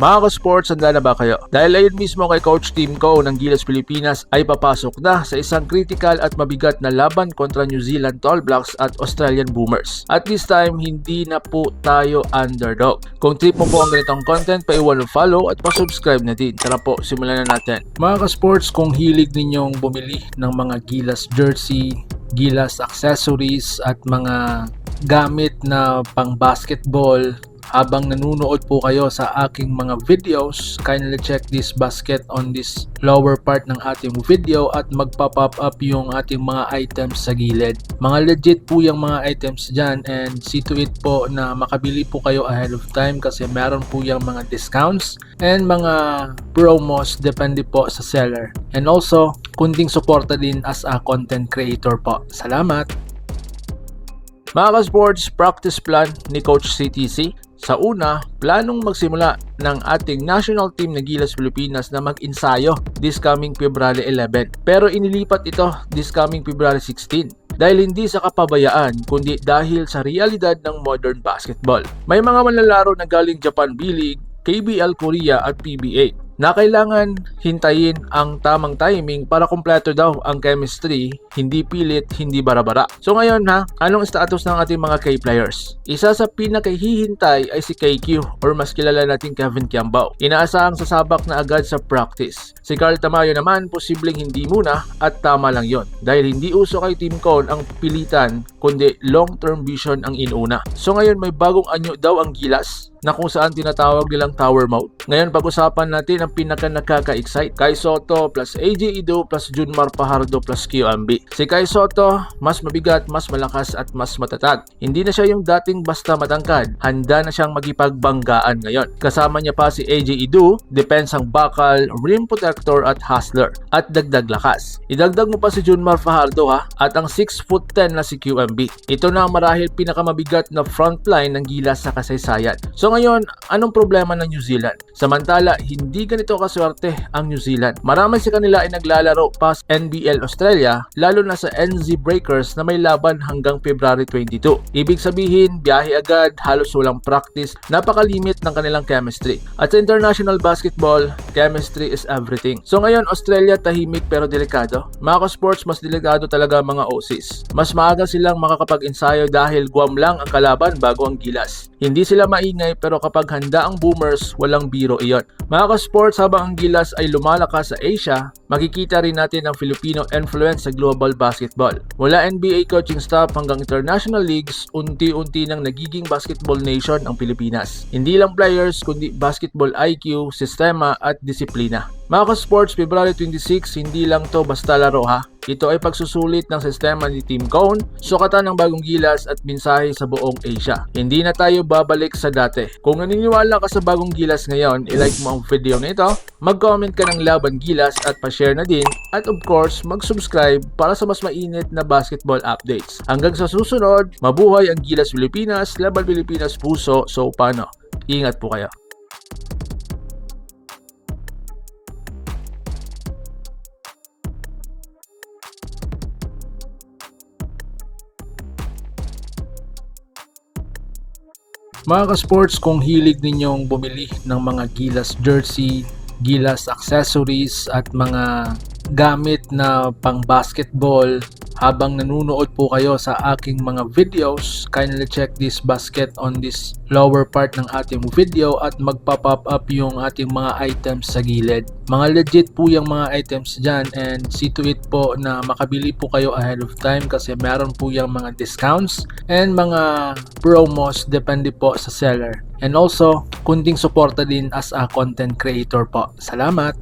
Mga ka-sports, handa na ba kayo? Dahil ayun mismo kay Coach Tim Cone ng Gilas Pilipinas ay papasok na sa isang critical at mabigat na laban kontra New Zealand Tall Blacks at Australian Boomers. At this time, hindi na po tayo underdog. Kung trip mo po ang ganitong content, paiwan ng follow at pa-subscribe na din. Tara po, simulan na natin. Mga ka-sports, kung hilig ninyong bumili ng mga Gilas jersey, Gilas accessories at mga gamit na pang basketball, habang nanonood po kayo sa aking mga videos, kindly check this basket on this lower part ng ating video at magpa-pop up yung ating mga items sa gilid. Mga legit po yung mga items dyan, and see to it po na makabili po kayo ahead of time kasi meron po yung mga discounts and mga promos depende po sa seller. And also, kunting suporta din as a content creator po. Salamat! Mga ka-sports, practice plan ni Coach CTC. Sa una, planong magsimula ng ating national team na Gilas Pilipinas na mag-ensayo this coming February 11. Pero inilipat ito this coming February 16. Dahil hindi sa kapabayaan, kundi dahil sa realidad ng modern basketball. May mga manlalaro na galing Japan B-League, KBL Korea at PBA na kailangan hintayin ang tamang timing para kumpleto daw ang chemistry, hindi pilit, hindi bara-bara. So ngayon anong status ng ating mga K-players? Isa sa pinakahihintay ay si KQ or mas kilala natin Kevin Kiambao. Inaasahang sasabak na agad sa practice. Si Carl Tamayo naman, posibleng hindi muna at tama lang yon. Dahil hindi uso kay Tim Cone ang pilitan, kundi long-term vision ang inuna. So ngayon may bagong anyo daw ang Gilas na kung saan tinatawag nilang tower mode. Ngayon pag-usapan natin ang pinaka nakaka-excite. Kai Sotto plus AJ Ido plus Junmar Fajardo plus QMB. Si Kai Sotto, mas mabigat, mas malakas at mas matatag. Hindi na siya yung dating basta matangkad. Handa na siyang magipagbanggaan ngayon. Kasama niya pa si AJ Ido, depensang bakal, rim protector at hustler. At dagdag lakas. Idagdag mo pa si Junmar Fajardo at ang 6'10" na si QMB. Ito na marahil pinakamabigat na frontline ng Gilas sa kasaysayan. So ngayon, anong problema ng New Zealand? Samantala, hindi ganito kaswerte ang New Zealand. Marami sa kanila ay naglalaro pa sa NBL Australia, lalo na sa NZ Breakers na may laban hanggang February 22. Ibig sabihin, biyahe agad, halos walang practice, napakalimit ng kanilang chemistry. At sa international basketball, chemistry is everything. So ngayon, Australia tahimik pero delikado. Mga ka-sports, mas delikado talaga mga OCs. Mas maaga silang makakapag-ensayo dahil Guam lang ang kalaban bago ang Gilas. Hindi sila maingay pero kapag handa ang Boomers, walang biro iyon. Mga ka-sports, habang ang Gilas ay lumalakas sa Asia, makikita rin natin ang Filipino influence sa global basketball. Mula NBA coaching staff hanggang international leagues, unti-unti nang nagiging basketball nation ang Pilipinas. Hindi lang players, kundi basketball IQ, sistema at disiplina. Mga ka-sports, February 26, hindi lang to basta laro Ito ay pagsusulit ng sistema ni Tim Cone, sukatan ng bagong Gilas at mensahe sa buong Asia. Hindi na tayo babalik sa dati. Kung naniniwala ka sa bagong Gilas ngayon, i-like mo ang video na ito, mag-comment ka ng Laban Gilas at pa-share na din, at of course, mag-subscribe para sa mas mainit na basketball updates. Hanggang sa susunod, mabuhay ang Gilas Pilipinas, Laban Pilipinas puso, so paano? Ingat po kayo. Mga ka-sports, kung hilig ninyong bumili ng mga Gilas jersey, Gilas accessories at mga gamit na pang basketball, habang nanonood po kayo sa aking mga videos, kindly check this basket on this lower part ng ating video at magpa-pop up yung ating mga items sa gilid. Mga legit po yung mga items dyan, and see to it po na makabili po kayo ahead of time kasi meron po yung mga discounts and mga promos depende po sa seller. And also, kunting suporta din as a content creator po. Salamat!